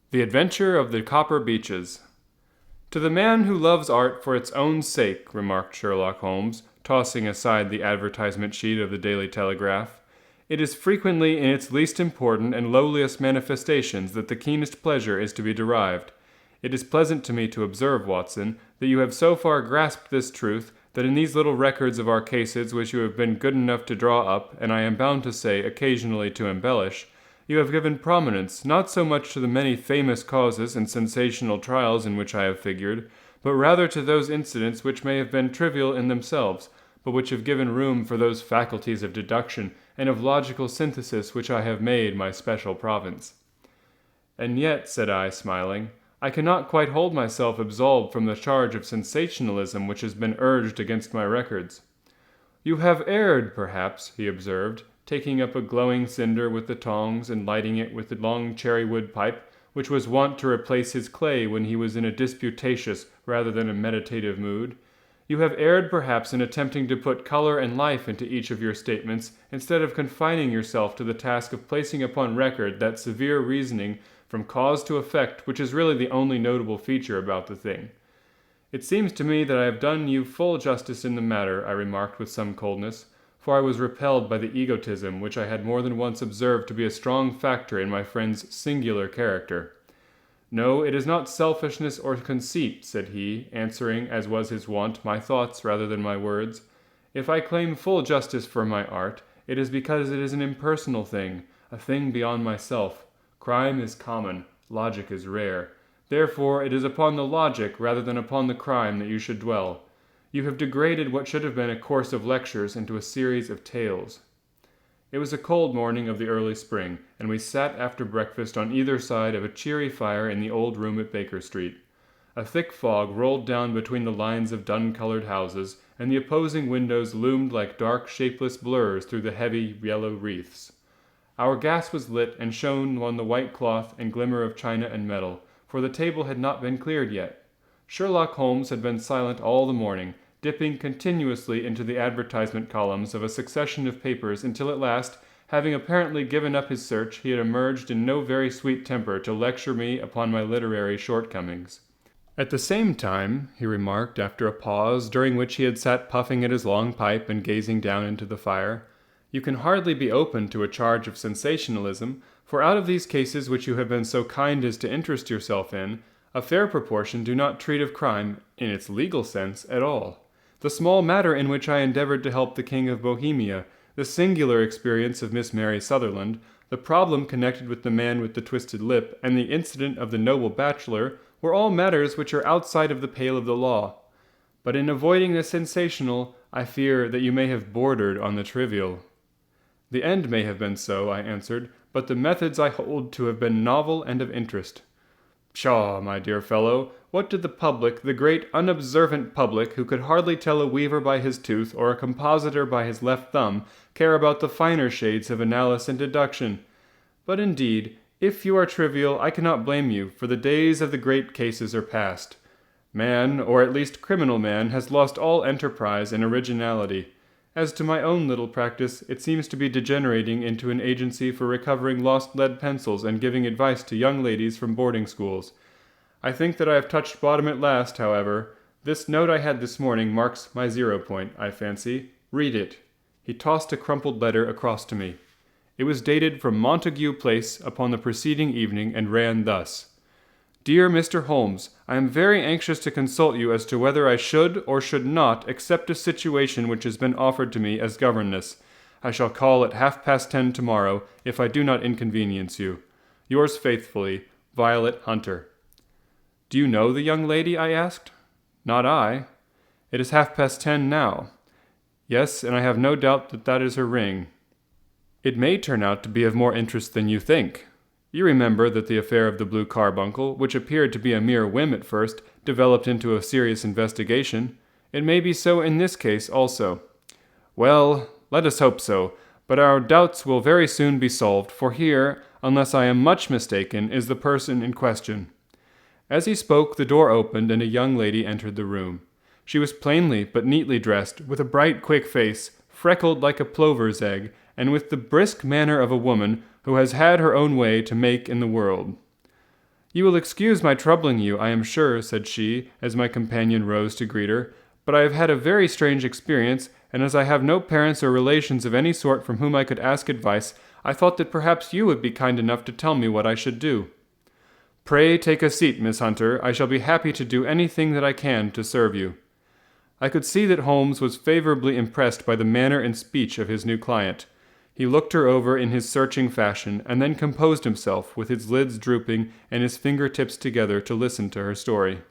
The Adventure of the Copper Beeches. To the man who loves art for its own sake, remarked Sherlock Holmes, tossing aside the advertisement sheet of the Daily Telegraph, it is frequently in its least important and lowliest manifestations that the keenest pleasure is to be derived. It is pleasant to me to observe, Watson, that you have so far grasped this truth that in these little records of our cases which you have been good enough to draw up, and I am bound to say occasionally to embellish, you have given prominence not so much to the many famous causes and sensational trials in which I have figured, but rather to those incidents which may have been trivial in themselves, but which have given room for those faculties of deduction and of logical synthesis which I have made my special province. And yet, said I, smiling, I cannot quite hold myself absolved from the charge of sensationalism which has been urged against my records. You have erred, perhaps, he observed, taking up a glowing cinder with the tongs and lighting it with the long cherry-wood pipe, which was wont to replace his clay when he was in a disputatious rather than a meditative mood. You have erred perhaps in attempting to put color and life into each of your statements, instead of confining yourself to the task of placing upon record that severe reasoning from cause to effect which is really the only notable feature about the thing. It seems to me that I have done you full justice in the matter, I remarked with some coldness, for I was repelled by the egotism which I had more than once observed to be a strong factor in my friend's singular character. No, it is not selfishness or conceit, said he, answering, as was his wont, my thoughts rather than my words. If I claim full justice for my art, it is because it is an impersonal thing, a thing beyond myself. Crime is common, logic is rare. Therefore it is upon the logic rather than upon the crime that you should dwell. You have degraded what should have been a course of lectures into a series of tales. It was a cold morning of the early spring, and we sat after breakfast on either side of a cheery fire in the old room at Baker Street. A thick fog rolled down between the lines of dun-colored houses, and the opposing windows loomed like dark, shapeless blurs through the heavy yellow wreaths. Our gas was lit and shone on the white cloth and glimmer of china and metal, for the table had not been cleared yet. Sherlock Holmes had been silent all the morning, dipping continuously into the advertisement columns of a succession of papers until at last, having apparently given up his search, he had emerged in no very sweet temper to lecture me upon my literary shortcomings. At the same time, he remarked after a pause during which he had sat puffing at his long pipe and gazing down into the fire, you can hardly be open to a charge of sensationalism, for out of these cases which you have been so kind as to interest yourself in, a fair proportion do not treat of crime, in its legal sense, at all. The small matter in which I endeavored to help the King of Bohemia, the singular experience of Miss Mary Sutherland, the problem connected with the man with the twisted lip, and the incident of the noble bachelor, were all matters which are outside of the pale of the law. But in avoiding the sensational, I fear that you may have bordered on the trivial. The end may have been so, I answered, but the methods I hold to have been novel and of interest. Pshaw, my dear fellow, what did the public, the great unobservant public, who could hardly tell a weaver by his tooth or a compositor by his left thumb, care about the finer shades of analysis and deduction? But indeed, if you are trivial, I cannot blame you, for the days of the great cases are past. Man, or at least criminal man, has lost all enterprise and originality. As to my own little practice, it seems to be degenerating into an agency for recovering lost lead pencils and giving advice to young ladies from boarding schools. I think that I have touched bottom at last, however. This note I had this morning marks my 0 point, I fancy. Read it. He tossed a crumpled letter across to me. It was dated from Montague Place upon the preceding evening, and ran thus. Dear Mr. Holmes, I am very anxious to consult you as to whether I should or should not accept a situation which has been offered to me as governess. I shall call at 10:30 tomorrow, if I do not inconvenience you. Yours faithfully, Violet Hunter. Do you know the young lady? I asked. Not I. It is 10:30 now. Yes, and I have no doubt that that is her ring. It may turn out to be of more interest than you think. You remember that the affair of the blue carbuncle, which appeared to be a mere whim at first, developed into a serious investigation. It may be so in this case also. Well, let us hope so, but our doubts will very soon be solved, for here, unless I am much mistaken, is the person in question. As he spoke, the door opened and a young lady entered the room. She was plainly but neatly dressed, with a bright, quick face, freckled like a plover's egg, and with the brisk manner of a woman who has had her own way to make in the world. "You will excuse my troubling you, I am sure," said she, as my companion rose to greet her, "but I have had a very strange experience, and as I have no parents or relations of any sort from whom I could ask advice, I thought that perhaps you would be kind enough to tell me what I should do." "Pray take a seat, Miss Hunter. I shall be happy to do anything that I can to serve you." I could see that Holmes was favorably impressed by the manner and speech of his new client. He looked her over in his searching fashion, and then composed himself, with his lids drooping and his finger-tips together, to listen to her story.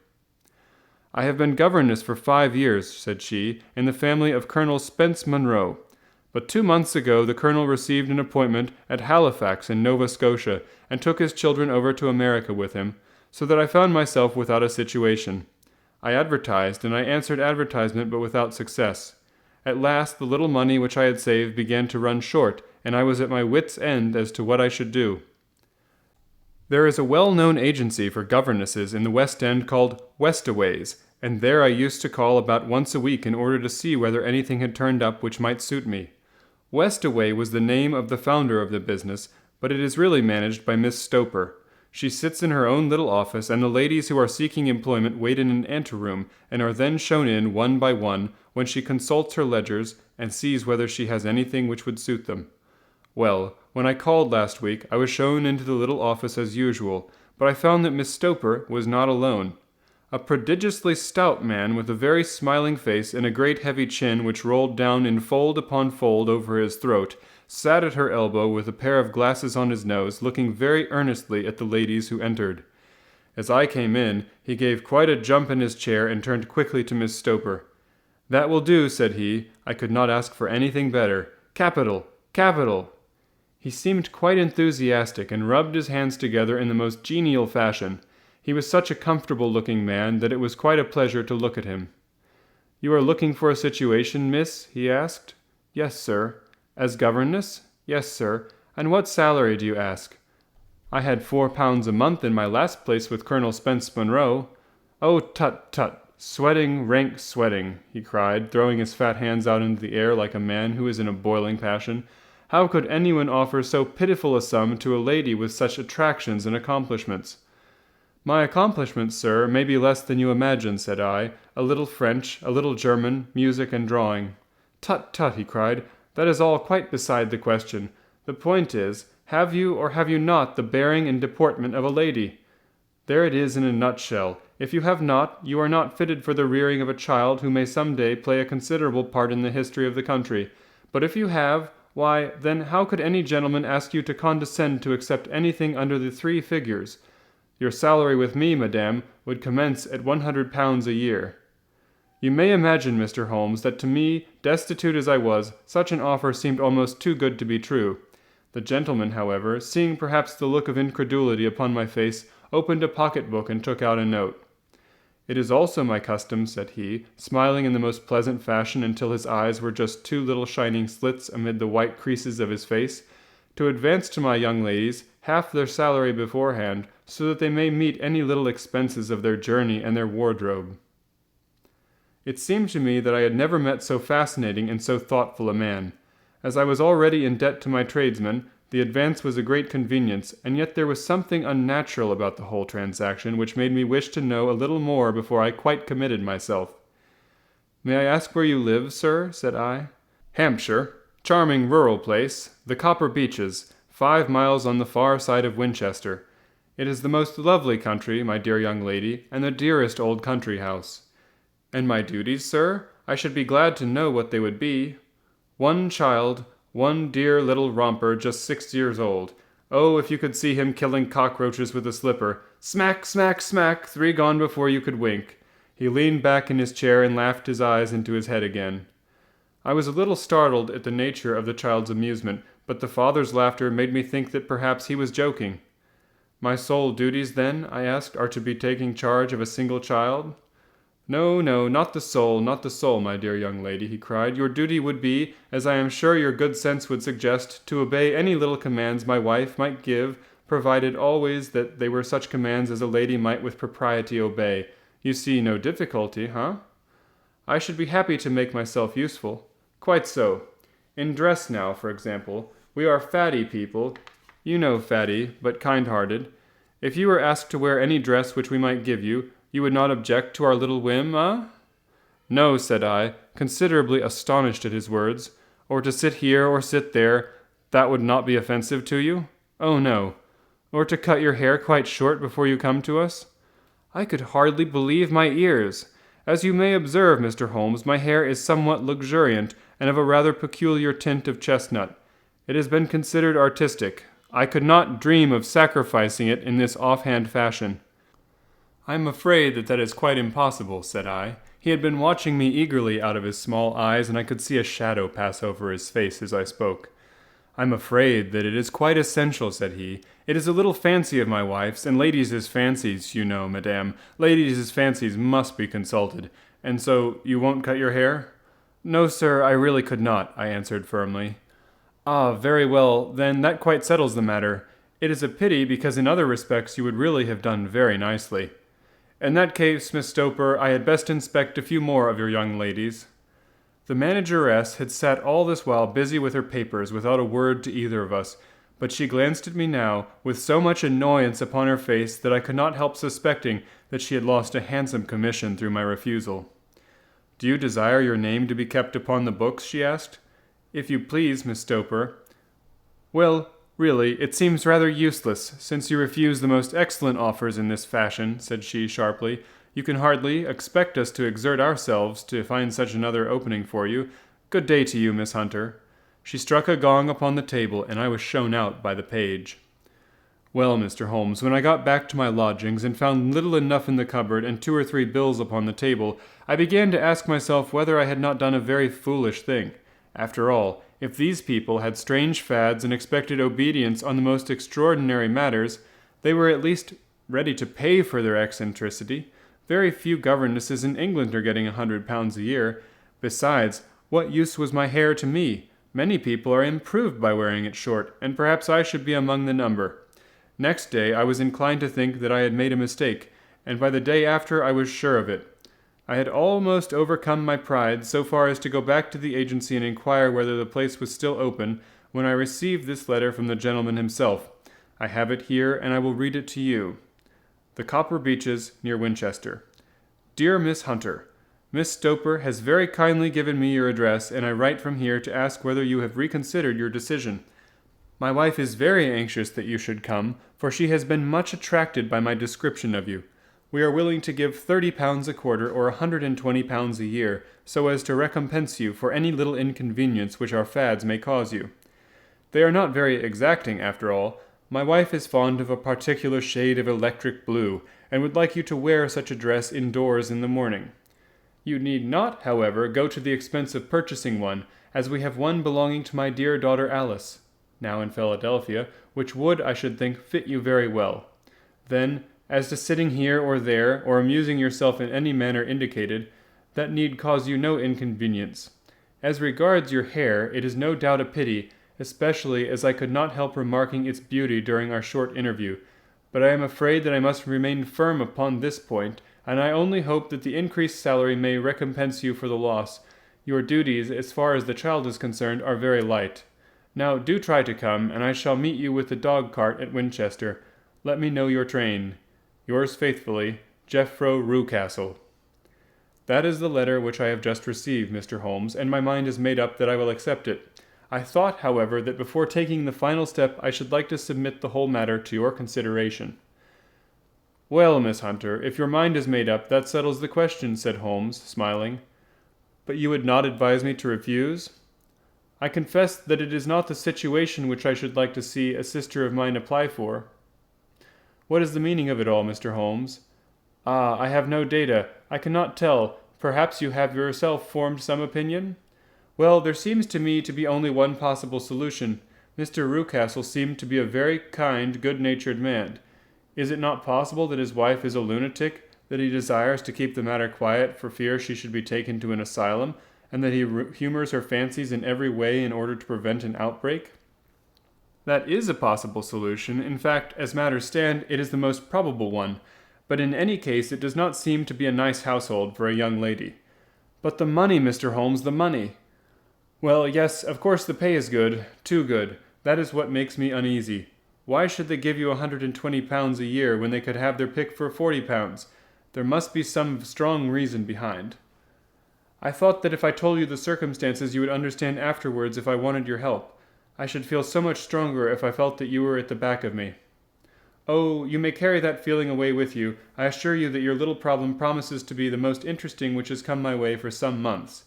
"I have been governess for 5 years," said she, "in the family of Colonel Spence Munro. But 2 months ago the colonel received an appointment at Halifax in Nova Scotia, and took his children over to America with him, so that I found myself without a situation. I advertised, and I answered advertisement, but without success. At last the little money which I had saved began to run short, and I was at my wits' end as to what I should do. There is a well-known agency for governesses in the West End called Westaways, and there I used to call about once a week in order to see whether anything had turned up which might suit me. Westaway was the name of the founder of the business, but it is really managed by Miss Stoper. She sits in her own little office, and the ladies who are seeking employment wait in an anteroom, and are then shown in one by one, when she consults her ledgers, and sees whether she has anything which would suit them. Well, when I called last week, I was shown into the little office as usual, but I found that Miss Stoper was not alone. A prodigiously stout man with a very smiling face and a great heavy chin which rolled down in fold upon fold over his throat, sat at her elbow with a pair of glasses on his nose, looking very earnestly at the ladies who entered. As I came in, he gave quite a jump in his chair and turned quickly to Miss Stoper. "That will do," said he. "I could not ask for anything better. Capital! Capital!" He seemed quite enthusiastic and rubbed his hands together in the most genial fashion. He was such a comfortable-looking man that it was quite a pleasure to look at him. "You are looking for a situation, miss?" he asked. "Yes, sir." "As governess?" "Yes, sir." "And what salary do you ask?" "I had £4 a month in my last place with Colonel Spence Munro." "Oh, tut, tut! Sweating, rank sweating!" he cried, throwing his fat hands out into the air like a man who is in a boiling passion. "How could anyone offer so pitiful a sum to a lady with such attractions and accomplishments?" "My accomplishments, sir, may be less than you imagine," said I. "A little French, a little German, music and drawing." "Tut, tut!" he cried. "That is all quite beside the question. The point is, have you or have you not the bearing and deportment of a lady? There it is in a nutshell. If you have not, you are not fitted for the rearing of a child who may some day play a considerable part in the history of the country. But if you have, why, then how could any gentleman ask you to condescend to accept anything under the 3 figures? Your salary with me, madame, would commence at £100 a year." You may imagine, Mr. Holmes, that to me, destitute as I was, such an offer seemed almost too good to be true. The gentleman, however, seeing perhaps the look of incredulity upon my face, opened a pocket-book and took out a note. "It is also my custom," said he, smiling in the most pleasant fashion until his eyes were just 2 little shining slits amid the white creases of his face, "to advance to my young ladies half their salary beforehand, so that they may meet any little expenses of their journey and their wardrobe." It seemed to me that I had never met so fascinating and so thoughtful a man. As I was already in debt to my tradesmen, the advance was a great convenience, and yet there was something unnatural about the whole transaction which made me wish to know a little more before I quite committed myself. "May I ask where you live, sir?" said I. "Hampshire. Charming rural place. The Copper Beeches, 5 miles on the far side of Winchester. It is the most lovely country, my dear young lady, and the dearest old country house." "And my duties, sir? I should be glad to know what they would be." "One child, one dear little romper just 6 years old. Oh, if you could see him killing cockroaches with a slipper. Smack, smack, smack, 3 gone before you could wink." He leaned back in his chair and laughed his eyes into his head again. I was a little startled at the nature of the child's amusement, but the father's laughter made me think that perhaps he was joking. "My sole duties, then," I asked, "are to be taking charge of a single child?" "No, no, not the soul, not the soul, my dear young lady," he cried. "Your duty would be, as I am sure your good sense would suggest, to obey any little commands my wife might give, provided always that they were such commands as a lady might with propriety obey. You see no difficulty, huh?" "I should be happy to make myself useful." "Quite so. In dress now, for example. We are fatty people. You know fatty, but kind-hearted. If you were asked to wear any dress which we might give you, you would not object to our little whim, eh?" "No," said I, considerably astonished at his words. "Or to sit here or sit there, that would not be offensive to you?" "Oh, no." "Or to cut your hair quite short before you come to us?" I could hardly believe my ears. As you may observe, Mr. Holmes, my hair is somewhat luxuriant and of a rather peculiar tint of chestnut. It has been considered artistic. I could not dream of sacrificing it in this offhand fashion. "I am afraid that is quite impossible," said I. He had been watching me eagerly out of his small eyes, and I could see a shadow pass over his face as I spoke. "I'm afraid that it is quite essential," said he. "It is a little fancy of my wife's, and ladies' fancies, you know, madame. Ladies' fancies must be consulted. And so, you won't cut your hair?" "No, sir, I really could not," I answered firmly. "Ah, very well, then that quite settles the matter. It is a pity, because in other respects you would really have done very nicely. In that case, Miss Stoper, I had best inspect a few more of your young ladies." The manageress had sat all this while busy with her papers without a word to either of us, but she glanced at me now with so much annoyance upon her face that I could not help suspecting that she had lost a handsome commission through my refusal. "Do you desire your name to be kept upon the books?" she asked. "If you please, Miss Stoper." "Well, really, it seems rather useless, since you refuse the most excellent offers in this fashion," said she sharply. "You can hardly expect us to exert ourselves to find such another opening for you. Good day to you, Miss Hunter." She struck a gong upon the table, and I was shown out by the page. Well, Mr. Holmes, when I got back to my lodgings and found little enough in the cupboard and 2 or 3 bills upon the table, I began to ask myself whether I had not done a very foolish thing. After all, if these people had strange fads and expected obedience on the most extraordinary matters, they were at least ready to pay for their eccentricity. Very few governesses in England are getting £100 a year. Besides, what use was my hair to me? Many people are improved by wearing it short, and perhaps I should be among the number. Next day I was inclined to think that I had made a mistake, and by the day after I was sure of it. I had almost overcome my pride so far as to go back to the agency and inquire whether the place was still open, when I received this letter from the gentleman himself. I have it here, and I will read it to you. The Copper Beeches, near Winchester. Dear Miss Hunter, Miss Stoper has very kindly given me your address, and I write from here to ask whether you have reconsidered your decision. My wife is very anxious that you should come, for she has been much attracted by my description of you. We are willing to give £30 a quarter or £120 a year, so as to recompense you for any little inconvenience which our fads may cause you. They are not very exacting, after all. My wife is fond of a particular shade of electric blue, and would like you to wear such a dress indoors in the morning. You need not, however, go to the expense of purchasing one, as we have one belonging to my dear daughter Alice, now in Philadelphia, which would, I should think, fit you very well. Then, as to sitting here or there, or amusing yourself in any manner indicated, that need cause you no inconvenience. As regards your hair, it is no doubt a pity, especially as I could not help remarking its beauty during our short interview, but I am afraid that I must remain firm upon this point, and I only hope that the increased salary may recompense you for the loss. Your duties, as far as the child is concerned, are very light. Now do try to come, and I shall meet you with the dog-cart at Winchester. Let me know your train. Yours faithfully, Jeffro Rucastle. That is the letter which I have just received, Mr. Holmes, and my mind is made up that I will accept it. I thought, however, that before taking the final step I should like to submit the whole matter to your consideration. Well, Miss Hunter, if your mind is made up, that settles the question, said Holmes, smiling. But you would not advise me to refuse? I confess that it is not the situation which I should like to see a sister of mine apply for. What is the meaning of it all, Mr. Holmes? Ah, I have no data. I cannot tell. Perhaps you have yourself formed some opinion? Well, there seems to me to be only one possible solution. Mr. Rucastle seemed to be a very kind, good-natured man. Is it not possible that his wife is a lunatic, that he desires to keep the matter quiet for fear she should be taken to an asylum, and that he humors her fancies in every way in order to prevent an outbreak? That is a possible solution. In fact, as matters stand, it is the most probable one. But in any case, it does not seem to be a nice household for a young lady. But the money, Mr. Holmes, the money! Well, yes, of course the pay is good, too good. That is what makes me uneasy. Why should they give you £120 a year when they could have their pick for £40? There must be some strong reason behind. I thought that if I told you the circumstances you would understand afterwards if I wanted your help. I should feel so much stronger if I felt that you were at the back of me. Oh, you may carry that feeling away with you. I assure you that your little problem promises to be the most interesting which has come my way for some months.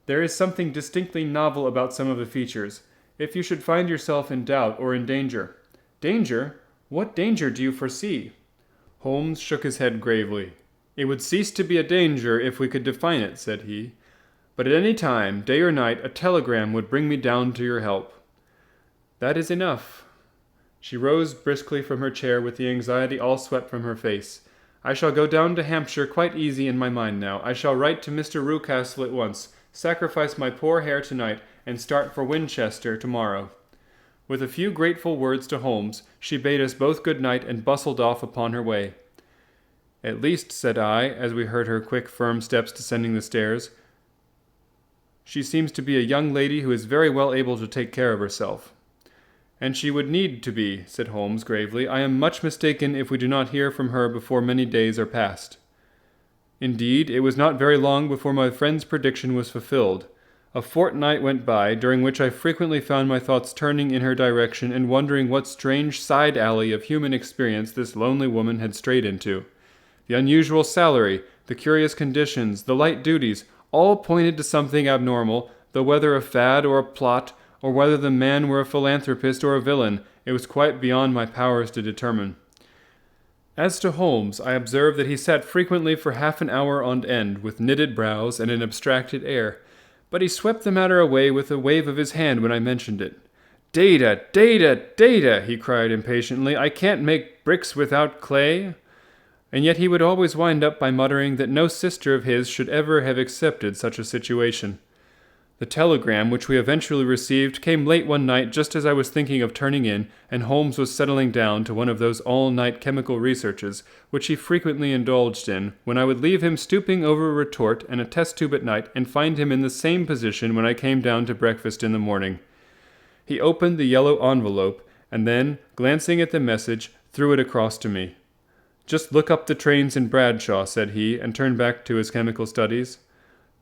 There is something distinctly novel about some of the features. If you should find yourself in doubt or in danger. Danger? What danger do you foresee? Holmes shook his head gravely. It would cease to be a danger if we could define it, said he. But at any time, day or night, a telegram would bring me down to your help. That is enough. She rose briskly from her chair with the anxiety all swept from her face. I shall go down to Hampshire quite easy in my mind now. I shall write to Mr. Rucastle at once, sacrifice my poor hair tonight, and start for Winchester tomorrow. With a few grateful words to Holmes, she bade us both good night and bustled off upon her way. At least, said I, as we heard her quick, firm steps descending the stairs, she seems to be a young lady who is very well able to take care of herself. And she would need to be, said Holmes gravely. I am much mistaken if we do not hear from her before many days are past. Indeed, it was not very long before my friend's prediction was fulfilled. A fortnight went by, during which I frequently found my thoughts turning in her direction and wondering what strange side alley of human experience this lonely woman had strayed into. The unusual salary, the curious conditions, the light duties, all pointed to something abnormal, though whether a fad or a plot, or whether the man were a philanthropist or a villain, it was quite beyond my powers to determine. As to Holmes, I observed that he sat frequently for half an hour on end, with knitted brows and an abstracted air, but he swept the matter away with a wave of his hand when I mentioned it. Data, data, data, he cried impatiently. I can't make bricks without clay. And yet he would always wind up by muttering that no sister of his should ever have accepted such a situation. The telegram which we eventually received came late one night just as I was thinking of turning in, and Holmes was settling down to one of those all-night chemical researches which he frequently indulged in, when I would leave him stooping over a retort and a test tube at night and find him in the same position when I came down to breakfast in the morning. He opened the yellow envelope, and then, glancing at the message, threw it across to me. Just look up the trains in Bradshaw, said he, and turned back to his chemical studies.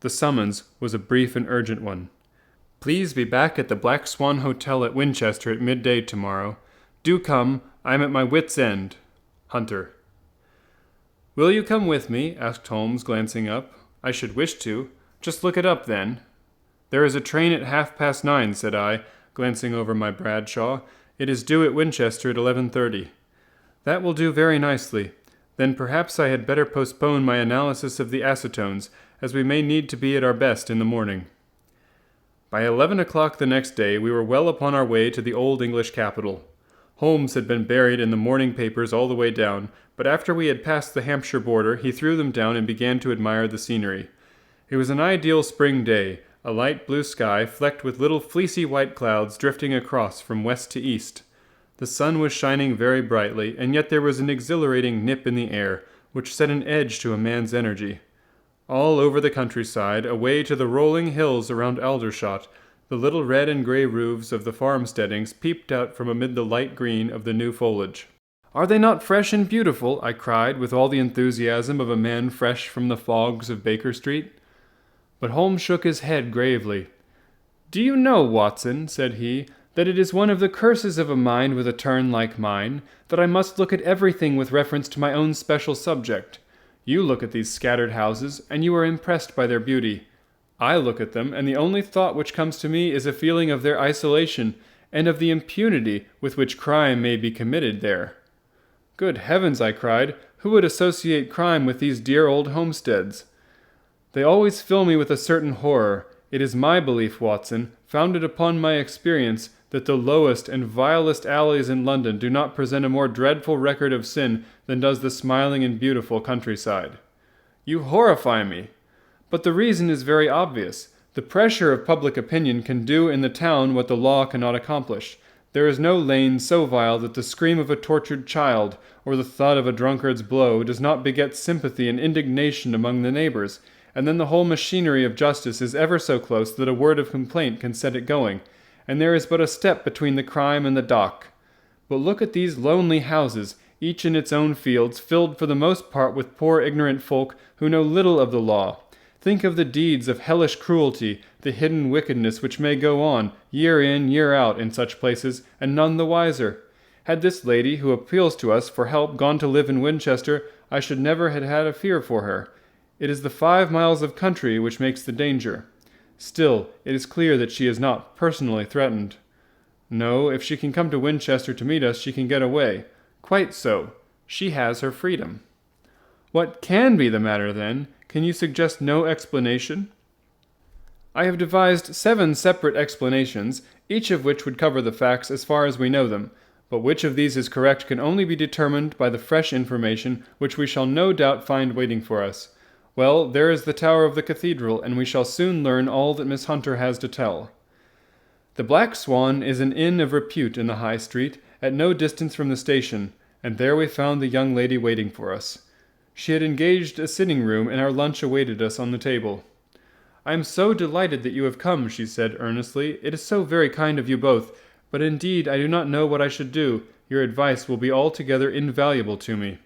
The summons was a brief and urgent one. Please be back at the Black Swan Hotel at Winchester at midday tomorrow. Do come. I am at my wit's end. Hunter. Will you come with me? Asked Holmes, glancing up. I should wish to. Just look it up, then. There is a train at 9:30, said I, glancing over my Bradshaw. It is due at Winchester at 11:30. That will do very nicely. Then perhaps I had better postpone my analysis of the acetones, as we may need to be at our best in the morning. By 11 o'clock the next day we were well upon our way to the old English capital. Holmes had been buried in the morning papers all the way down, but after we had passed the Hampshire border he threw them down and began to admire the scenery. It was an ideal spring day, a light blue sky flecked with little fleecy white clouds drifting across from west to east. The sun was shining very brightly, and yet there was an exhilarating nip in the air, which set an edge to a man's energy. All over the countryside, away to the rolling hills around Aldershot, the little red and grey roofs of the farmsteadings peeped out from amid the light green of the new foliage. Are they not fresh and beautiful? I cried, with all the enthusiasm of a man fresh from the fogs of Baker Street. But Holmes shook his head gravely. Do you know, Watson, said he, that it is one of the curses of a mind with a turn like mine, that I must look at everything with reference to my own special subject. You look at these scattered houses, and you are impressed by their beauty. I look at them, and the only thought which comes to me is a feeling of their isolation, and of the impunity with which crime may be committed there. Good heavens, I cried, who would associate crime with these dear old homesteads? They always fill me with a certain horror. It is my belief, Watson, founded upon my experience, that the lowest and vilest alleys in London do not present a more dreadful record of sin than does the smiling and beautiful countryside. You horrify me. But the reason is very obvious. The pressure of public opinion can do in the town what the law cannot accomplish. There is no lane so vile that the scream of a tortured child, or the thud of a drunkard's blow, does not beget sympathy and indignation among the neighbors, and then the whole machinery of justice is ever so close that a word of complaint can set it going, and there is but a step between the crime and the dock. But look at these lonely houses, each in its own fields, filled for the most part with poor ignorant folk who know little of the law. Think of the deeds of hellish cruelty, the hidden wickedness which may go on, year in, year out, in such places, and none the wiser. Had this lady, who appeals to us for help, gone to live in Winchester, I should never have had a fear for her. It is the 5 miles of country which makes the danger. Still, it is clear that she is not personally threatened. No, if she can come to Winchester to meet us, she can get away. Quite so. She has her freedom. What can be the matter, then? Can you suggest no explanation? I have devised 7 separate explanations, each of which would cover the facts as far as we know them, but which of these is correct can only be determined by the fresh information which we shall no doubt find waiting for us. Well, there is the tower of the cathedral, and we shall soon learn all that Miss Hunter has to tell. The Black Swan is an inn of repute in the High Street, at no distance from the station, and there we found the young lady waiting for us. She had engaged a sitting room, and our lunch awaited us on the table. "I am so delighted that you have come," she said earnestly. "It is so very kind of you both, but indeed I do not know what I should do. Your advice will be altogether invaluable to me.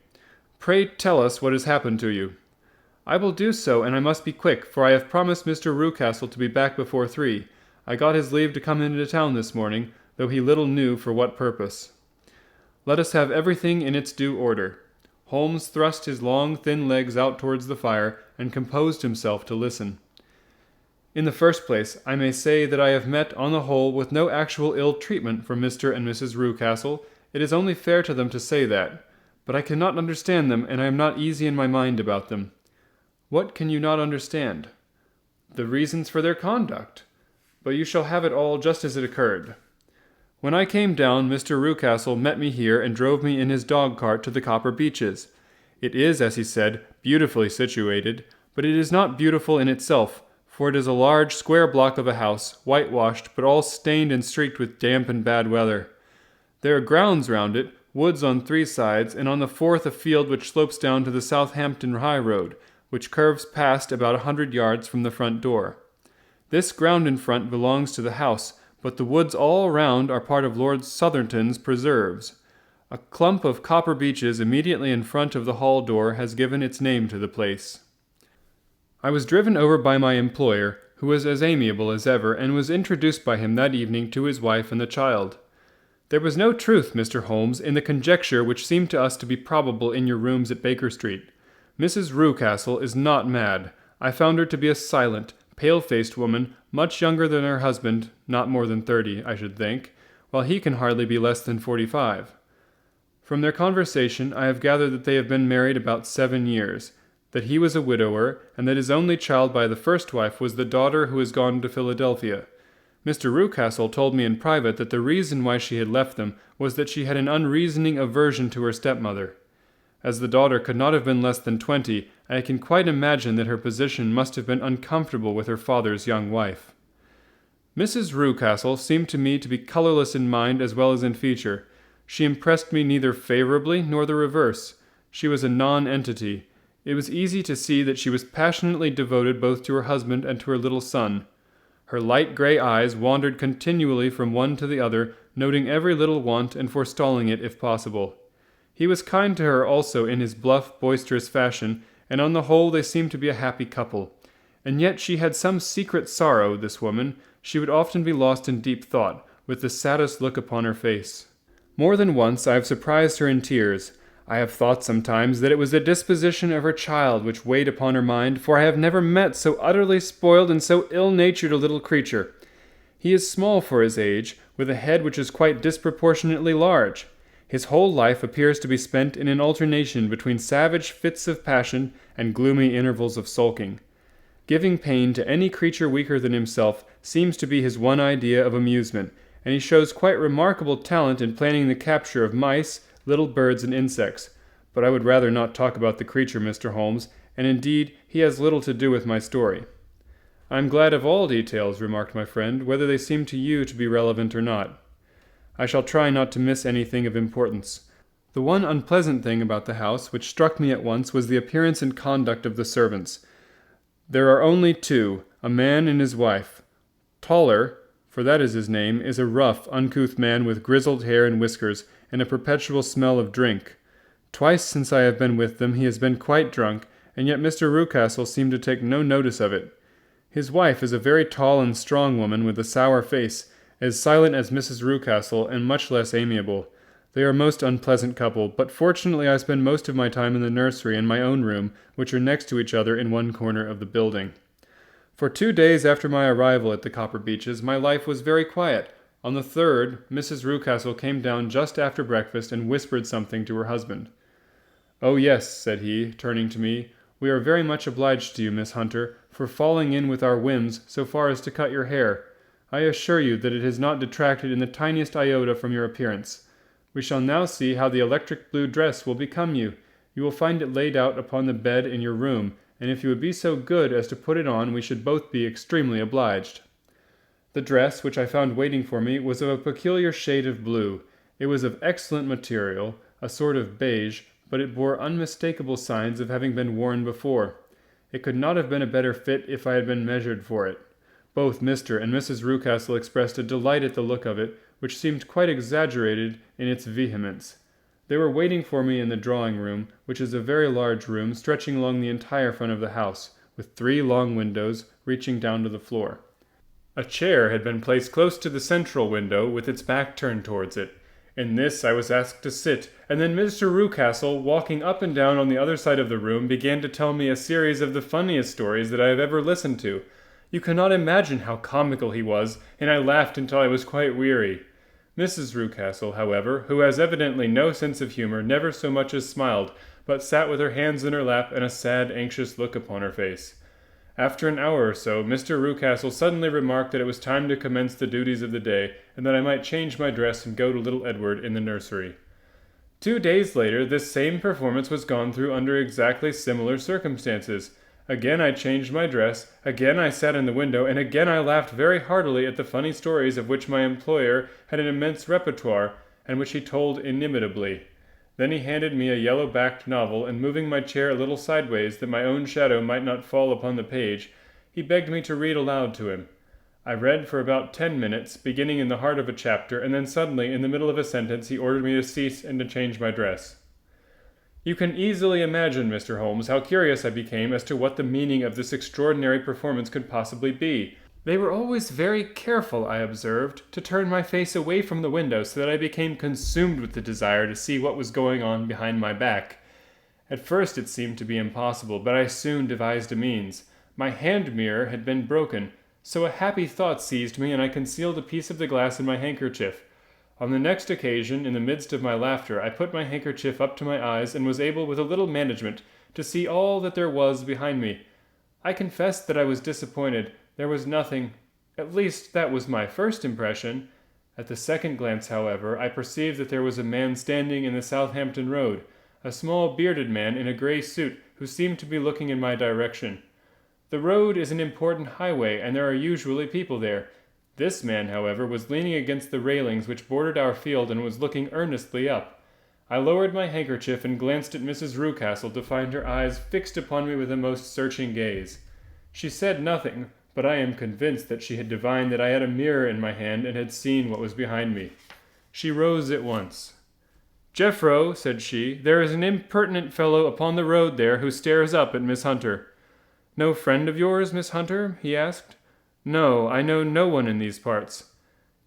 Pray tell us what has happened to you." "I will do so, and I must be quick, for I have promised Mr. Rucastle to be back before 3. I got his leave to come into town this morning, though he little knew for what purpose." Let us have everything in its due order. Holmes thrust his long, thin legs out towards the fire, and composed himself to listen. "In the first place, I may say that I have met, on the whole, with no actual ill treatment from Mr. and Mrs. Rucastle. It is only fair to them to say that. But I cannot understand them, and I am not easy in my mind about them." "What can you not understand?" "The reasons for their conduct. But you shall have it all just as it occurred. When I came down, Mr. Rucastle met me here and drove me in his dog-cart to the Copper Beeches. It is, as he said, beautifully situated, but it is not beautiful in itself, for it is a large square block of a house, whitewashed, but all stained and streaked with damp and bad weather. There are grounds round it, woods on 3 sides, and on the 4th a field which slopes down to the Southampton High Road, which curves past about 100 yards from the front door. This ground in front belongs to the house, but the woods all round are part of Lord Sotherton's preserves. A clump of copper beeches immediately in front of the hall door has given its name to the place. I was driven over by my employer, who was as amiable as ever, and was introduced by him that evening to his wife and the child. There was no truth, Mr. Holmes, in the conjecture which seemed to us to be probable in your rooms at Baker Street. Mrs. Rucastle is not mad. I found her to be a silent, pale-faced woman, much younger than her husband, not more than 30, I should think, while he can hardly be less than 45. From their conversation I have gathered that they have been married about 7 years, that he was a widower, and that his only child by the first wife was the daughter who has gone to Philadelphia. Mr. Rucastle told me in private that the reason why she had left them was that she had an unreasoning aversion to her stepmother. As the daughter could not have been less than 20, I can quite imagine that her position must have been uncomfortable with her father's young wife. Mrs. Rucastle seemed to me to be colorless in mind as well as in feature. She impressed me neither favorably nor the reverse. She was a non-entity. It was easy to see that she was passionately devoted both to her husband and to her little son. Her light gray eyes wandered continually from one to the other, noting every little want and forestalling it if possible. He was kind to her also in his bluff, boisterous fashion, and on the whole they seemed to be a happy couple. And yet she had some secret sorrow, this woman. She would often be lost in deep thought, with the saddest look upon her face. More than once I have surprised her in tears. I have thought sometimes that it was the disposition of her child which weighed upon her mind, for I have never met so utterly spoiled and so ill-natured a little creature. He is small for his age, with a head which is quite disproportionately large. His whole life appears to be spent in an alternation between savage fits of passion and gloomy intervals of sulking. Giving pain to any creature weaker than himself seems to be his one idea of amusement, and he shows quite remarkable talent in planning the capture of mice, little birds, and insects. But I would rather not talk about the creature, Mr. Holmes, and indeed he has little to do with my story. "I am glad of all details," remarked my friend, "whether they seem to you to be relevant or not. I shall try not to miss anything of importance. The one unpleasant thing about the house which struck me at once was the appearance and conduct of the servants. There are only 2, a man and his wife. Toller, for that is his name, is a rough, uncouth man with grizzled hair and whiskers, and a perpetual smell of drink. Twice since I have been with them he has been quite drunk, and yet Mr. Rucastle seemed to take no notice of it. His wife is a very tall and strong woman with a sour face, as silent as Mrs. Rucastle and much less amiable. They are a most unpleasant couple, but fortunately I spend most of my time in the nursery and my own room, which are next to each other in one corner of the building. For 2 days after my arrival at the Copper Beeches, my life was very quiet. On the third, Mrs. Rucastle came down just after breakfast and whispered something to her husband. "Oh yes," said he, turning to me, "we are very much obliged to you, Miss Hunter, for falling in with our whims so far as to cut your hair. I assure you that it has not detracted in the tiniest iota from your appearance. We shall now see how the electric blue dress will become you. You will find it laid out upon the bed in your room, and if you would be so good as to put it on, we should both be extremely obliged." The dress, which I found waiting for me, was of a peculiar shade of blue. It was of excellent material, a sort of beige, but it bore unmistakable signs of having been worn before. It could not have been a better fit if I had been measured for it. Both Mr. and Mrs. Rucastle expressed a delight at the look of it, which seemed quite exaggerated in its vehemence. They were waiting for me in the drawing-room, which is a very large room stretching along the entire front of the house, with 3 long windows reaching down to the floor. A chair had been placed close to the central window with its back turned towards it. In this I was asked to sit, and then Mr. Rucastle, walking up and down on the other side of the room, began to tell me a series of the funniest stories that I have ever listened to. You cannot imagine how comical he was, and I laughed until I was quite weary. Mrs. Rucastle, however, who has evidently no sense of humor, never so much as smiled, but sat with her hands in her lap and a sad, anxious look upon her face. After an hour or so, Mr. Rucastle suddenly remarked that it was time to commence the duties of the day, and that I might change my dress and go to little Edward in the nursery. 2 days later, this same performance was gone through under exactly similar circumstances. Again I changed my dress, again I sat in the window, and again I laughed very heartily at the funny stories of which my employer had an immense repertoire, and which he told inimitably. Then he handed me a yellow-backed novel, and moving my chair a little sideways that my own shadow might not fall upon the page, he begged me to read aloud to him. I read for about 10 minutes, beginning in the heart of a chapter, and then suddenly, in the middle of a sentence, he ordered me to cease and to change my dress. You can easily imagine, Mr. Holmes, how curious I became as to what the meaning of this extraordinary performance could possibly be. They were always very careful, I observed, to turn my face away from the window so that I became consumed with the desire to see what was going on behind my back. At first it seemed to be impossible, but I soon devised a means. My hand mirror had been broken, so a happy thought seized me and I concealed a piece of the glass in my handkerchief. On the next occasion, in the midst of my laughter, I put my handkerchief up to my eyes and was able, with a little management, to see all that there was behind me. I confess that I was disappointed. There was nothing. At least, that was my first impression. At the second glance, however, I perceived that there was a man standing in the Southampton Road, a small bearded man in a grey suit, who seemed to be looking in my direction. The road is an important highway, and there are usually people there. This man, however, was leaning against the railings which bordered our field and was looking earnestly up. I lowered my handkerchief and glanced at Mrs. Rucastle to find her eyes fixed upon me with a most searching gaze. She said nothing, but I am convinced that she had divined that I had a mirror in my hand and had seen what was behind me. She rose at once. "Jeffro," said she, "there is an impertinent fellow upon the road there who stares up at Miss Hunter." "No friend of yours, Miss Hunter?" he asked. "No, I know no one in these parts."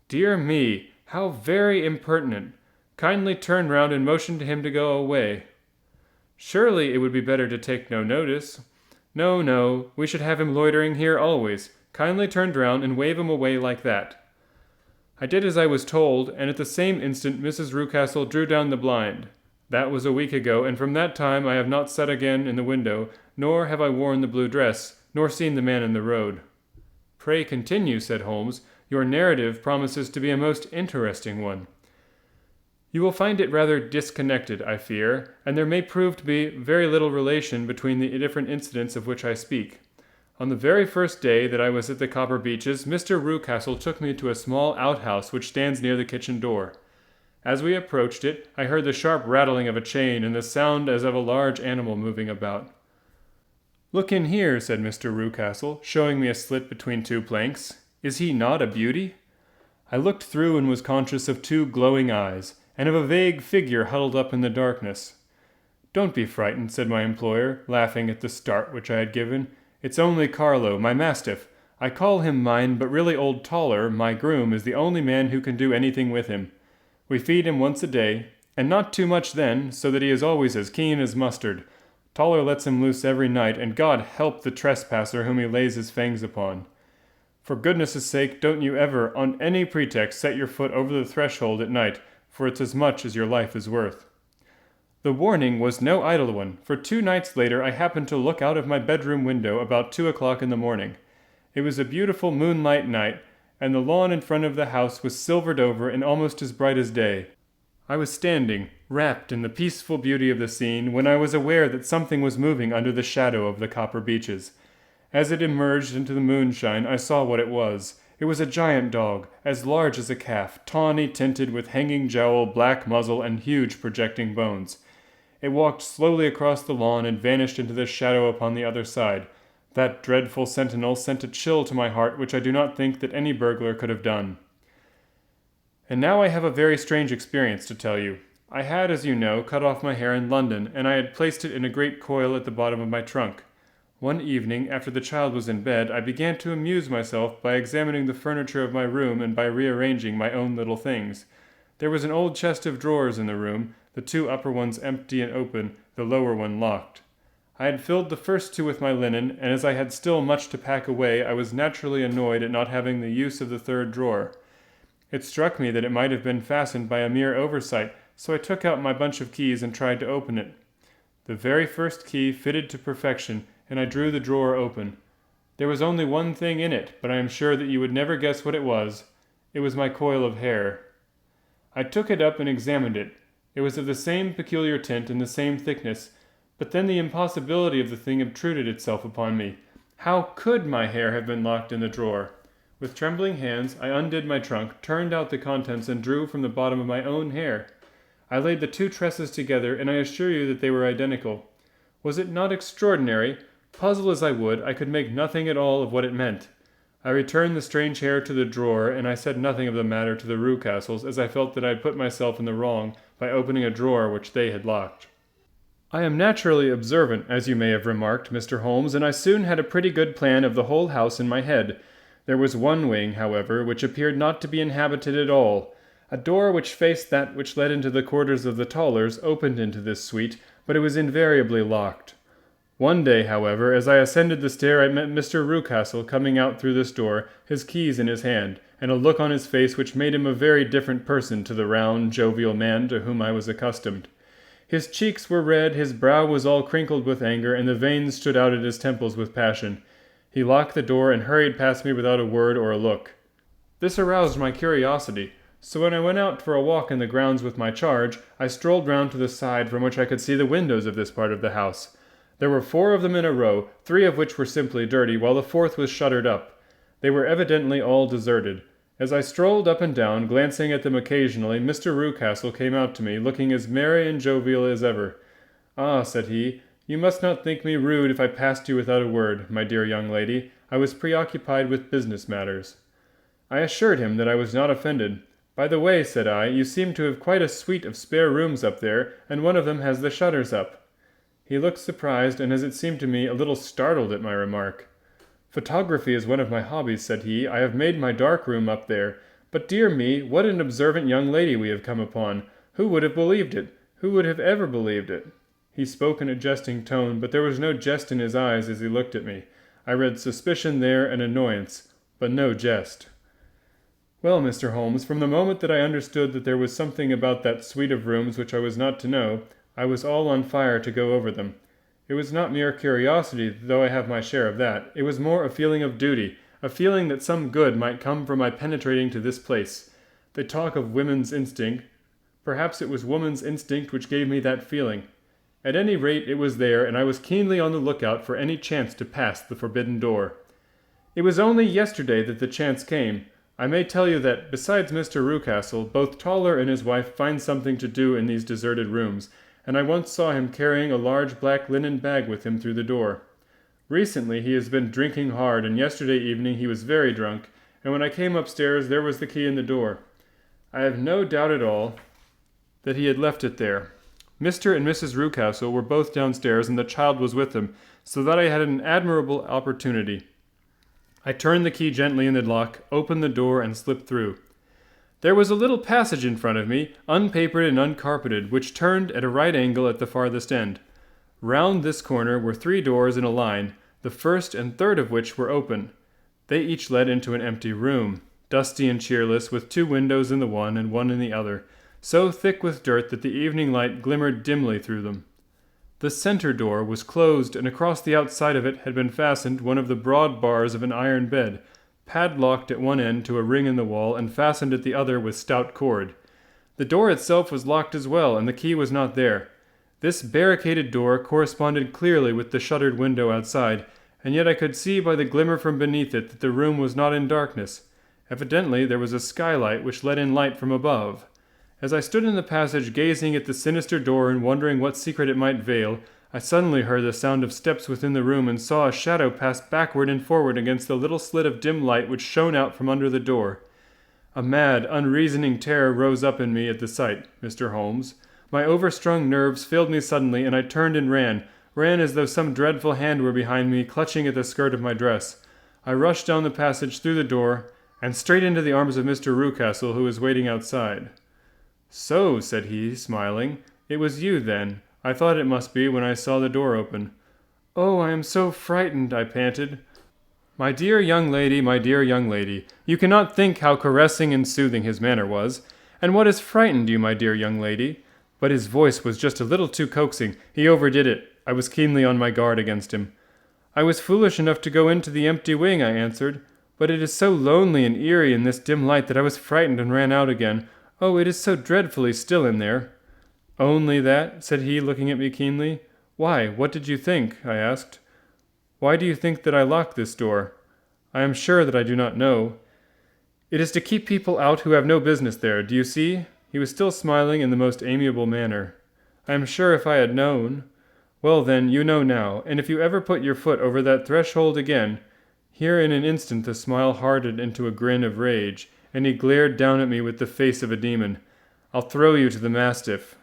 "Dear me, how very impertinent. Kindly turn round and motion to him to go away." "Surely it would be better to take no notice." "No, no, we should have him loitering here always. Kindly turn round and wave him away like that." I did as I was told, and at the same instant Mrs. Rucastle drew down the blind. That was a week ago, and from that time I have not sat again in the window, nor have I worn the blue dress, nor seen the man in the road. "Pray continue," said Holmes. "Your narrative promises to be a most interesting one." "You will find it rather disconnected, I fear, and there may prove to be very little relation between the different incidents of which I speak. On the very first day that I was at the Copper Beeches, Mr. Rucastle took me to a small outhouse which stands near the kitchen door. As we approached it, I heard the sharp rattling of a chain and the sound as of a large animal moving about. "Look in here," said Mr. Rucastle, showing me a slit between 2 planks. "Is he not a beauty?" I looked through and was conscious of 2 glowing eyes, and of a vague figure huddled up in the darkness. "Don't be frightened," said my employer, laughing at the start which I had given. "It's only Carlo, my mastiff. I call him mine, but really old Toller, my groom, is the only man who can do anything with him. We feed him once a day, and not too much then, so that he is always as keen as mustard. Toller lets him loose every night, and God help the trespasser whom he lays his fangs upon. For goodness' sake, don't you ever, on any pretext, set your foot over the threshold at night, for it's as much as your life is worth." The warning was no idle one, for 2 nights later I happened to look out of my bedroom window about 2 o'clock in the morning. It was a beautiful moonlight night, and the lawn in front of the house was silvered over and almost as bright as day. I was standing, wrapped in the peaceful beauty of the scene, when I was aware that something was moving under the shadow of the Copper Beeches. As it emerged into the moonshine, I saw what it was. It was a giant dog, as large as a calf, tawny tinted with hanging jowl, black muzzle, and huge projecting bones. It walked slowly across the lawn and vanished into the shadow upon the other side. That dreadful sentinel sent a chill to my heart which I do not think that any burglar could have done. And now I have a very strange experience to tell you. I had, as you know, cut off my hair in London, and I had placed it in a great coil at the bottom of my trunk. One evening, after the child was in bed, I began to amuse myself by examining the furniture of my room and by rearranging my own little things. There was an old chest of drawers in the room, the 2 upper ones empty and open, the lower one locked. I had filled the first 2 with my linen, and as I had still much to pack away, I was naturally annoyed at not having the use of the 3rd drawer. It struck me that it might have been fastened by a mere oversight, so I took out my bunch of keys and tried to open it. The very first key fitted to perfection, and I drew the drawer open. There was only one thing in it, but I am sure that you would never guess what it was. It was my coil of hair. I took it up and examined it. It was of the same peculiar tint and the same thickness, but then the impossibility of the thing obtruded itself upon me. How could my hair have been locked in the drawer? With trembling hands, I undid my trunk, turned out the contents, and drew from the bottom of my own hair. I laid the 2 tresses together, and I assure you that they were identical. Was it not extraordinary? Puzzle as I would, I could make nothing at all of what it meant. I returned the strange hair to the drawer, and I said nothing of the matter to the Rucastles, as I felt that I had put myself in the wrong by opening a drawer which they had locked. I am naturally observant, as you may have remarked, Mr. Holmes, and I soon had a pretty good plan of the whole house in my head. There was one wing, however, which appeared not to be inhabited at all. A door which faced that which led into the quarters of the Tollers opened into this suite, but it was invariably locked. One day, however, as I ascended the stair, I met Mr. Rucastle coming out through this door, his keys in his hand, and a look on his face which made him a very different person to the round, jovial man to whom I was accustomed. His cheeks were red, his brow was all crinkled with anger, and the veins stood out at his temples with passion. He locked the door and hurried past me without a word or a look. This aroused my curiosity, so when I went out for a walk in the grounds with my charge, I strolled round to the side from which I could see the windows of this part of the house. There were 4 of them in a row, 3 of which were simply dirty, while the 4th was shuttered up. They were evidently all deserted. As I strolled up and down, glancing at them occasionally, Mr. Rucastle came out to me, looking as merry and jovial as ever. "Ah," said he, "you must not think me rude if I passed you without a word, my dear young lady. I was preoccupied with business matters." I assured him that I was not offended. "By the way," said I, "you seem to have quite a suite of spare rooms up there, and one of them has the shutters up." He looked surprised, and as it seemed to me, a little startled at my remark. "Photography is one of my hobbies," said he. "I have made my dark room up there. But dear me, what an observant young lady we have come upon! Who would have believed it? Who would have ever believed it?" He spoke in a jesting tone, but there was no jest in his eyes as he looked at me. I read suspicion there and annoyance, but no jest. "Well, Mr. Holmes, from the moment that I understood that there was something about that suite of rooms which I was not to know, I was all on fire to go over them. It was not mere curiosity, though I have my share of that. It was more a feeling of duty, a feeling that some good might come from my penetrating to this place. They talk of women's instinct. Perhaps it was woman's instinct which gave me that feeling. At any rate, it was there, and I was keenly on the lookout for any chance to pass the forbidden door. It was only yesterday that the chance came. I may tell you that, besides Mr. Rucastle, both Toller and his wife find something to do in these deserted rooms, and I once saw him carrying a large black linen bag with him through the door. Recently he has been drinking hard, and yesterday evening he was very drunk, and when I came upstairs there was the key in the door. I have no doubt at all that he had left it there. Mr. and Mrs. Rucastle were both downstairs, and the child was with them, so that I had an admirable opportunity. I turned the key gently in the lock, opened the door, and slipped through. There was a little passage in front of me, unpapered and uncarpeted, which turned at a right angle at the farthest end. Round this corner were 3 doors in a line, the first and third of which were open. They each led into an empty room, dusty and cheerless, with 2 windows in the one and one in the other, so thick with dirt that the evening light glimmered dimly through them. The center door was closed, and across the outside of it had been fastened one of the broad bars of an iron bed, padlocked at one end to a ring in the wall and fastened at the other with stout cord. The door itself was locked as well, and the key was not there. This barricaded door corresponded clearly with the shuttered window outside, and yet I could see by the glimmer from beneath it that the room was not in darkness. Evidently there was a skylight which let in light from above. As I stood in the passage gazing at the sinister door and wondering what secret it might veil, I suddenly heard the sound of steps within the room and saw a shadow pass backward and forward against the little slit of dim light which shone out from under the door. A mad, unreasoning terror rose up in me at the sight, Mr. Holmes. My overstrung nerves failed me suddenly, and I turned and ran as though some dreadful hand were behind me, clutching at the skirt of my dress. I rushed down the passage through the door, and straight into the arms of Mr. Rucastle, who was waiting outside. "So," said he, smiling, "it was you, then. I thought it must be when I saw the door open." "Oh, I am so frightened," I panted. My dear young lady, you cannot think how caressing and soothing his manner was. And what has frightened you, my dear young lady? But his voice was just a little too coaxing. He overdid it. I was keenly on my guard against him. "I was foolish enough to go into the empty wing," I answered. "But it is so lonely and eerie in this dim light that I was frightened and ran out again. Oh, it is so dreadfully still in there." "Only that?" said he, looking at me keenly. "Why, what did you think?" I asked. "Why do you think that I locked this door?" "I am sure that I do not know." "It is to keep people out who have no business there, do you see?" He was still smiling in the most amiable manner. "I am sure if I had known—" "Well then, you know now, and if you ever put your foot over that threshold again—" Here in an instant the smile hardened into a grin of rage, and he glared down at me with the face of a demon. "I'll throw you to the mastiff."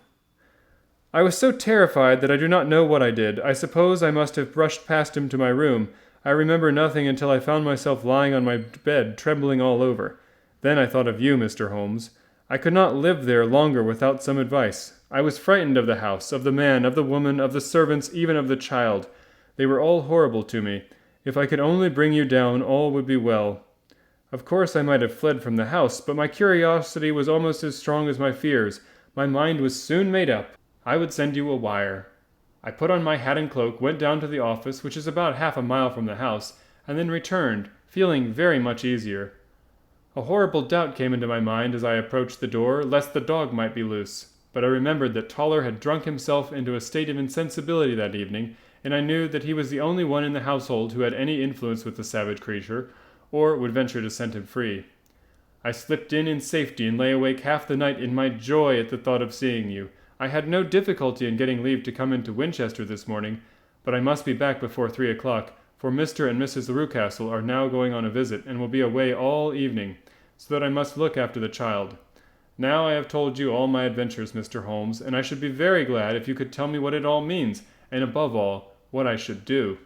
I was so terrified that I do not know what I did. I suppose I must have brushed past him to my room. I remember nothing until I found myself lying on my bed, trembling all over. Then I thought of you, Mr. Holmes. I could not live there longer without some advice. I was frightened of the house, of the man, of the woman, of the servants, even of the child. They were all horrible to me. If I could only bring you down, all would be well. Of course I might have fled from the house, but my curiosity was almost as strong as my fears. My mind was soon made up. I would send you a wire. I put on my hat and cloak, went down to the office, which is about half a mile from the house, and then returned, feeling very much easier. A horrible doubt came into my mind as I approached the door, lest the dog might be loose. But I remembered that Toller had drunk himself into a state of insensibility that evening, and I knew that he was the only one in the household who had any influence with the savage creature, or would venture to set him free. I slipped in safety and lay awake half the night in my joy at the thought of seeing you. I had no difficulty in getting leave to come into Winchester this morning, but I must be back before 3 o'clock, for Mr. and Mrs. Rucastle are now going on a visit and will be away all evening, so that I must look after the child. Now I have told you all my adventures, Mr. Holmes, and I should be very glad if you could tell me what it all means, and above all, what I should do."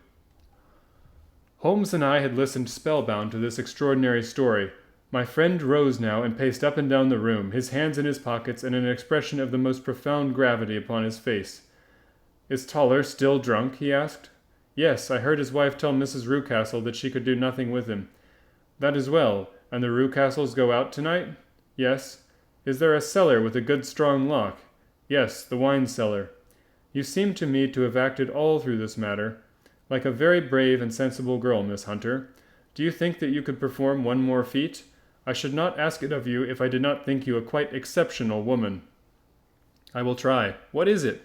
Holmes and I had listened spellbound to this extraordinary story. My friend rose now and paced up and down the room, his hands in his pockets and an expression of the most profound gravity upon his face. "Is Toller still drunk?" he asked. "Yes, I heard his wife tell Mrs. Rucastle that she could do nothing with him." "That is well. And the Rucastles go out tonight?" "Yes." "Is there a cellar with a good strong lock?" "Yes, the wine cellar." "You seem to me to have acted all through this matter like a very brave and sensible girl, Miss Hunter. Do you think that you could perform one more feat? I should not ask it of you if I did not think you a quite exceptional woman." "I will try. What is it?"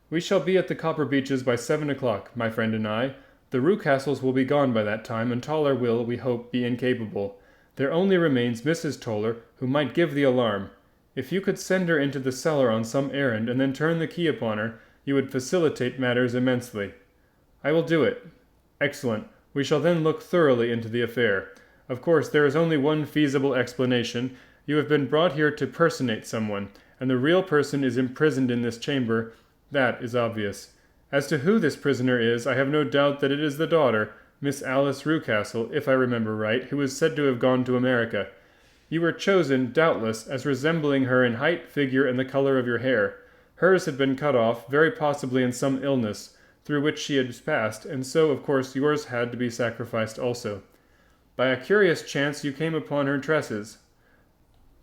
"We shall be at the Copper Beeches by 7 o'clock, my friend and I. The Rucastles will be gone by that time, and Toller will, we hope, be incapable. There only remains Mrs. Toller, who might give the alarm. If you could send her into the cellar on some errand and then turn the key upon her, you would facilitate matters immensely." "I will do it." "Excellent. We shall then look thoroughly into the affair. Of course, there is only one feasible explanation. You have been brought here to personate someone, and the real person is imprisoned in this chamber, that is obvious. As to who this prisoner is, I have no doubt that it is the daughter, Miss Alice Rucastle, if I remember right, who is said to have gone to America. You were chosen, doubtless, as resembling her in height, figure, and the color of your hair. Hers had been cut off, very possibly in some illness, through which she had passed, and so, of course, yours had to be sacrificed also. By a curious chance you came upon her tresses.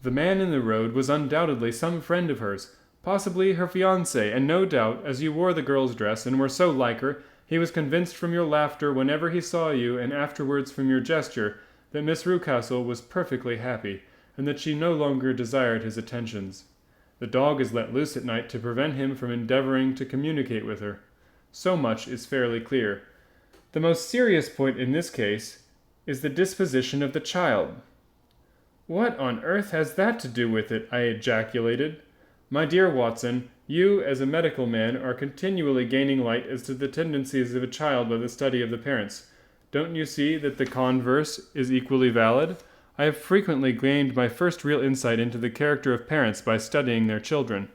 The man in the road was undoubtedly some friend of hers, possibly her fiancé, and no doubt, as you wore the girl's dress and were so like her, he was convinced from your laughter whenever he saw you, and afterwards from your gesture, that Miss Rucastle was perfectly happy, and that she no longer desired his attentions. The dog is let loose at night to prevent him from endeavoring to communicate with her. So much is fairly clear. The most serious point in this case is the disposition of the child. What on earth has that to do with it? I ejaculated. My dear Watson, you, as a medical man, are continually gaining light as to the tendencies of a child by the study of the parents. Don't you see that the converse is equally valid? I have frequently gained my first real insight into the character of parents by studying their children.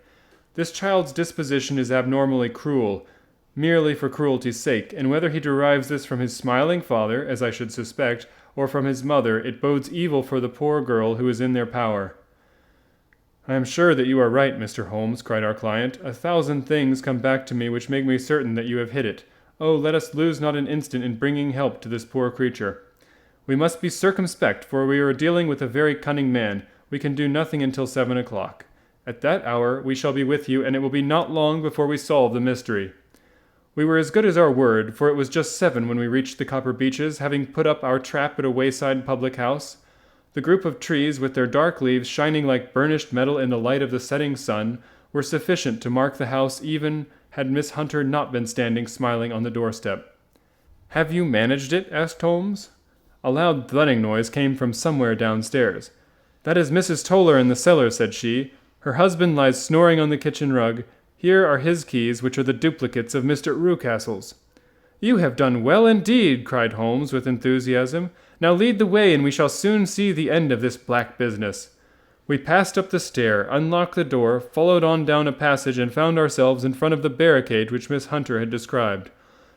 This child's disposition is abnormally cruel, merely for cruelty's sake, and whether he derives this from his smiling father, as I should suspect, or from his mother, it bodes evil for the poor girl who is in their power. I am sure that you are right, Mr. Holmes, cried our client. 1,000 things come back to me which make me certain that you have hit it. Oh, let us lose not an instant in bringing help to this poor creature. We must be circumspect, for we are dealing with a very cunning man. We can do nothing until 7 o'clock. At that hour we shall be with you, and it will be not long before we solve the mystery. We were as good as our word, for it was just 7 when we reached the Copper Beeches, having put up our trap at a wayside public house. The group of trees, with their dark leaves shining like burnished metal in the light of the setting sun, were sufficient to mark the house even had Miss Hunter not been standing smiling on the doorstep. "Have you managed it?" asked Holmes. A loud thudding noise came from somewhere downstairs. "That is Mrs. Toller in the cellar," said she. "Her husband lies snoring on the kitchen rug. Here are his keys, which are the duplicates of Mr. Rucastle's." "You have done well indeed," cried Holmes with enthusiasm. "Now lead the way, and we shall soon see the end of this black business." We passed up the stair, unlocked the door, followed on down a passage, and found ourselves in front of the barricade which Miss Hunter had described.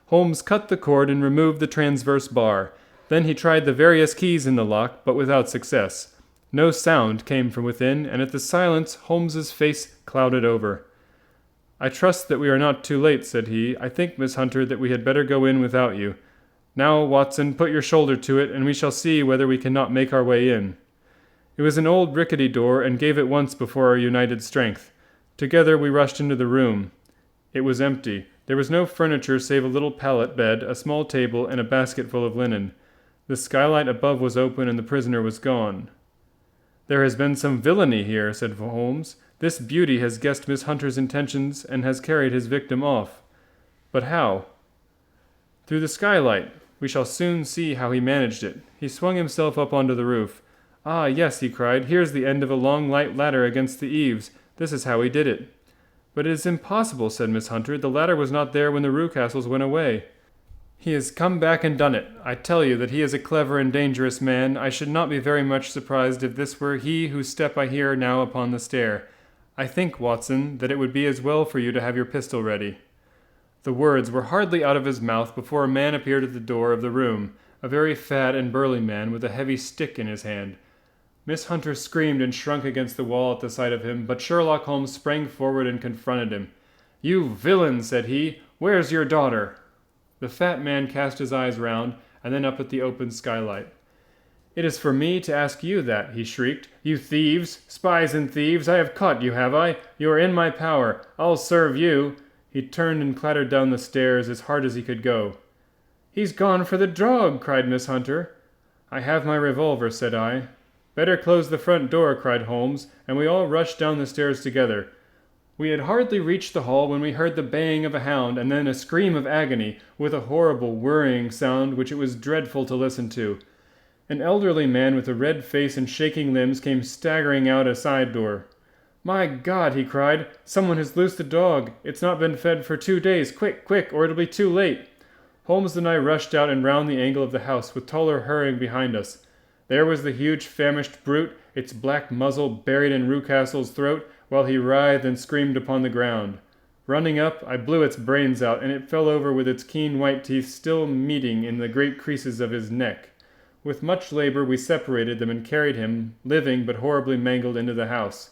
Holmes cut the cord and removed the transverse bar. Then he tried the various keys in the lock, but without success. No sound came from within, and at the silence Holmes's face clouded over. "I trust that we are not too late," said he. "I think, Miss Hunter, that we had better go in without you. Now, Watson, put your shoulder to it, and we shall see whether we cannot make our way in." It was an old rickety door, and gave at once before our united strength. Together we rushed into the room. It was empty. There was no furniture save a little pallet bed, a small table, and a basket full of linen. The skylight above was open, and the prisoner was gone. "There has been some villainy here," said Holmes. "This beauty has guessed Miss Hunter's intentions and has carried his victim off." "But how?" "Through the skylight. We shall soon see how he managed it. He swung himself up onto the roof. Ah, yes," he cried, "here's the end of a long light ladder against the eaves. This is how he did it." "But it is impossible," said Miss Hunter. "The ladder was not there when the Rucastles went away." "He has come back and done it. I tell you that he is a clever and dangerous man. I should not be very much surprised if this were he whose step I hear now upon the stair. I think, Watson, that it would be as well for you to have your pistol ready." The words were hardly out of his mouth before a man appeared at the door of the room, a very fat and burly man with a heavy stick in his hand. Miss Hunter screamed and shrunk against the wall at the sight of him, but Sherlock Holmes sprang forward and confronted him. "You villain," said he, "where's your daughter?" The fat man cast his eyes round, and then up at the open skylight. "It is for me to ask you that," he shrieked. "You thieves! Spies and thieves! I have caught you, have I? You are in my power. I'll serve you!" He turned and clattered down the stairs as hard as he could go. "He's gone for the dog!" cried Miss Hunter. "I have my revolver," said I. "Better close the front door," cried Holmes, and we all rushed down the stairs together. We had hardly reached the hall when we heard the baying of a hound, and then a scream of agony, with a horrible worrying sound which it was dreadful to listen to. An elderly man with a red face and shaking limbs came staggering out a side door. "My God!" he cried. "Someone has loosed the dog. It's not been fed for 2 days. Quick, quick, or it'll be too late." Holmes and I rushed out and round the angle of the house, with Toller hurrying behind us. There was the huge famished brute, its black muzzle buried in Rucastle's throat, while he writhed and screamed upon the ground. Running up, I blew its brains out, and it fell over with its keen white teeth still meeting in the great creases of his neck. With much labor we separated them and carried him, living but horribly mangled, into the house.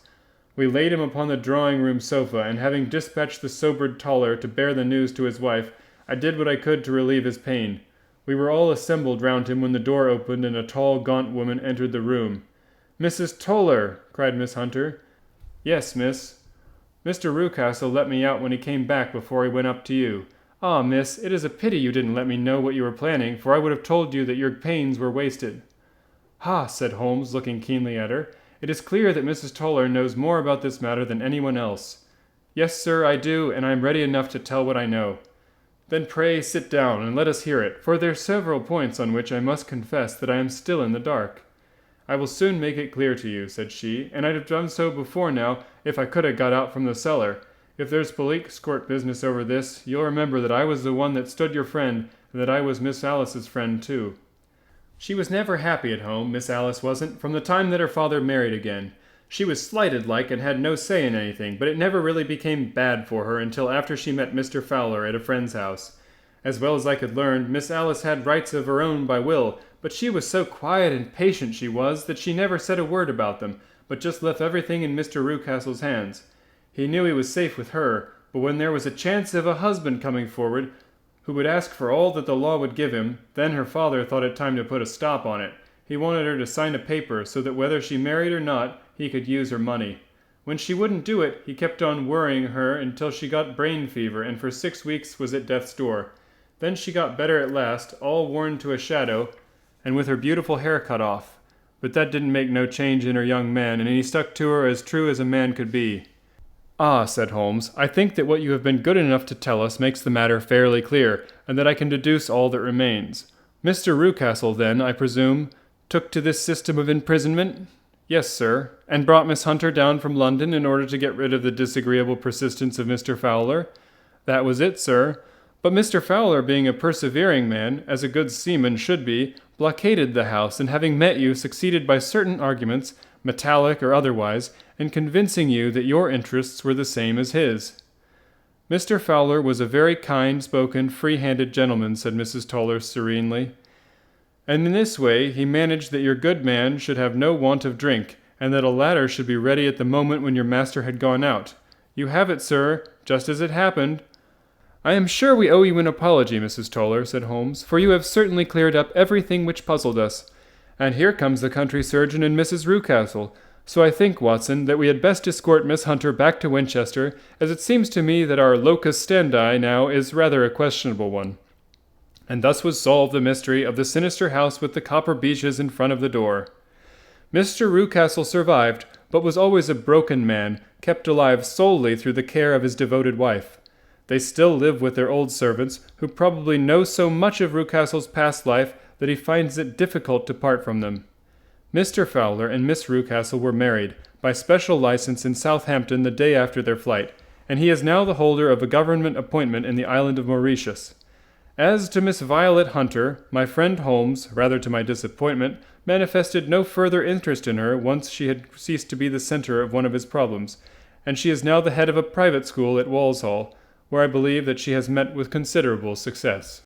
We laid him upon the drawing-room sofa, and having dispatched the sobered Toller to bear the news to his wife, I did what I could to relieve his pain. We were all assembled round him when the door opened and a tall, gaunt woman entered the room. "Mrs. Toller!" cried Miss Hunter. "Yes, miss. Mr. Rucastle let me out when he came back before he went up to you. Ah, miss, it is a pity you didn't let me know what you were planning, for I would have told you that your pains were wasted." "Ha!" said Holmes, looking keenly at her. "It is clear that Mrs. Toller knows more about this matter than anyone else." "Yes, sir, I do, and I am ready enough to tell what I know." "Then pray sit down, and let us hear it, for there are several points on which I must confess that I am still in the dark." "I will soon make it clear to you," said she, "and I'd have done so before now if I could have got out from the cellar. If there's police court business over this, you'll remember that I was the one that stood your friend, and that I was Miss Alice's friend too." She was never happy at home, Miss Alice wasn't, from the time that her father married again. She was slighted like and had no say in anything, but it never really became bad for her until after she met Mr. Fowler at a friend's house. As well as I could learn, Miss Alice had rights of her own by will, but she was so quiet and patient she was that she never said a word about them, but just left everything in Mr. Rucastle's hands. He knew he was safe with her, but when there was a chance of a husband coming forward who would ask for all that the law would give him, then her father thought it time to put a stop on it. He wanted her to sign a paper so that whether she married or not, he could use her money. When she wouldn't do it, he kept on worrying her until she got brain fever and for 6 weeks was at death's door. Then she got better at last, all worn to a shadow, and with her beautiful hair cut off. But that didn't make no change in her young man, and he stuck to her as true as a man could be. "Ah," said Holmes, "I think that what you have been good enough to tell us makes the matter fairly clear, and that I can deduce all that remains. Mr. Rucastle, then, I presume, took to this system of imprisonment?" "Yes, sir." "And brought Miss Hunter down from London in order to get rid of the disagreeable persistence of Mr. Fowler?" "That was it, sir. But Mr. Fowler, being a persevering man, as a good seaman should be, blockaded the house, and having met you, succeeded by certain arguments, metallic or otherwise, in convincing you that your interests were the same as his." "Mr. Fowler was a very kind-spoken, free-handed gentleman," said Mrs. Toller serenely. "And in this way he managed that your good man should have no want of drink, and that a ladder should be ready at the moment when your master had gone out. You have it, sir, just as it happened." "I am sure we owe you an apology, Mrs. Toller," said Holmes, "for you have certainly cleared up everything which puzzled us. And here comes the country surgeon and Mrs. Rucastle. So I think, Watson, that we had best escort Miss Hunter back to Winchester, as it seems to me that our locus standi now is rather a questionable one." And thus was solved the mystery of the sinister house with the copper beeches in front of the door. Mr. Rucastle survived, but was always a broken man, kept alive solely through the care of his devoted wife. They still live with their old servants, who probably know so much of Rucastle's past life that he finds it difficult to part from them. Mr. Fowler and Miss Rucastle were married, by special license in Southampton the day after their flight, and he is now the holder of a government appointment in the island of Mauritius. As to Miss Violet Hunter, my friend Holmes, rather to my disappointment, manifested no further interest in her once she had ceased to be the center of one of his problems, and she is now the head of a private school at Walsall, where I believe that she has met with considerable success.